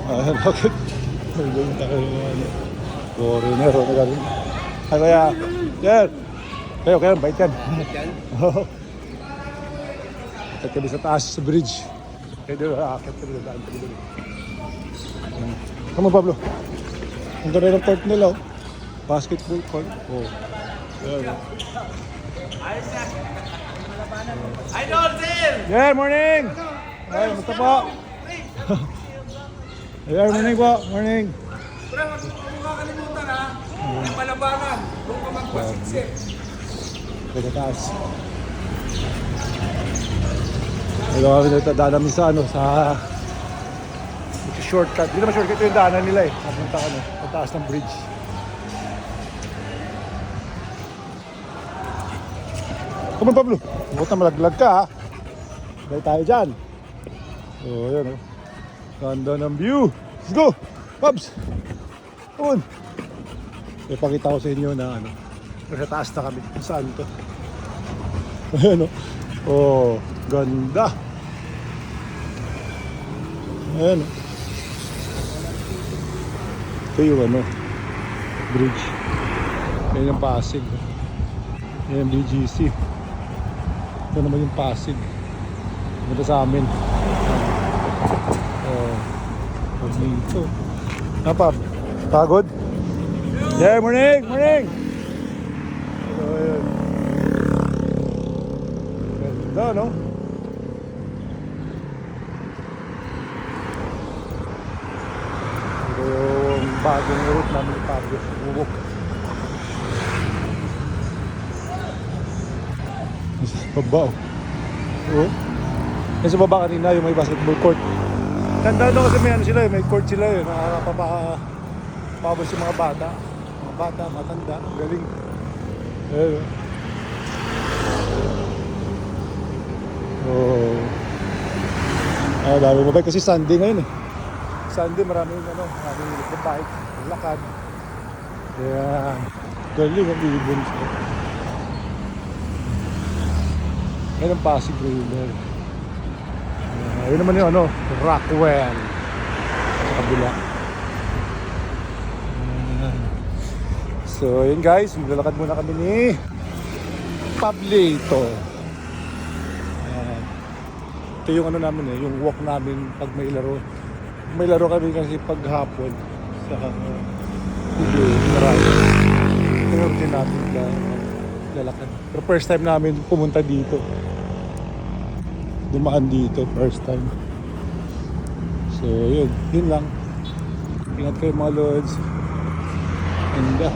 Bakit? Nagawin tayo ng ano. Foreigner, o nagawin. Ay, kaya. Yan. Kayo, bait yan. Oo. Akit kami sa taas, sa bridge. Kaya doon, akit kami sa daan. Come on, Pablo. Ang ganda ng court nila, oh. Basketball court. Oh. Ayan, oh. Idol, sir! Yeah, morning! Ay, musta po? Yeah, morning po. Morning. Pre, huwag mo kakalimutan ha. Yung palabangan. Huwag ka magpasiksik. Sa taas. Ito kami dadami sa ano, sa shortcut. Hindi naman shortcut yung daanan nila eh. Napunta ka na, sa taas ng bridge. Come on, Pablo. Huwag na malaglag ka ha. Dahil tayo dyan. Oh, yan oh. Ganda ng view. Let's go! Pabs! Come on! Ipakita ko sa inyo na ano. Sa taas na kami. Saan to? Ayan oh. Oh, ganda. Ayan oh. Ito yung ano. Bridge. Ayan yung Pasig. Ayan yung BGC. Ito naman yung Pasig. Ito sa amin. Oh, pag dito. Napap, pagod? Yeah, morning! Morning! So, ayan. Ganda, no? Ito yung bagong route namin ni Pablo. Bubok. Baba, oh. Oo. Yan sa baba kanina yung may basketball court. Ganda daw kasi may ano sila, may court sila eh. Nakakapapabos yung mga bata. Mga bata, matanda, galing. Ayun. Oh. Ah, dami mabay kasi Sunday ngayon eh. Sunday maraming ano, maraming bike, lakad. Kaya galing ang ibon sila. Yan ang Pasig River. Ayun naman yung ano, Rockwell sa kabila. So yun guys, maglalakad muna kami ni Pablito. Ito yung ano namin eh, yung walk namin pag may laro. May laro kami kasi pag hapon sa marami. Ito yung routine namin lalakad. Pero first time namin pumunta dito. Dumaan dito, first time. So yun lang. Ingat kayo mga lods. Ganda.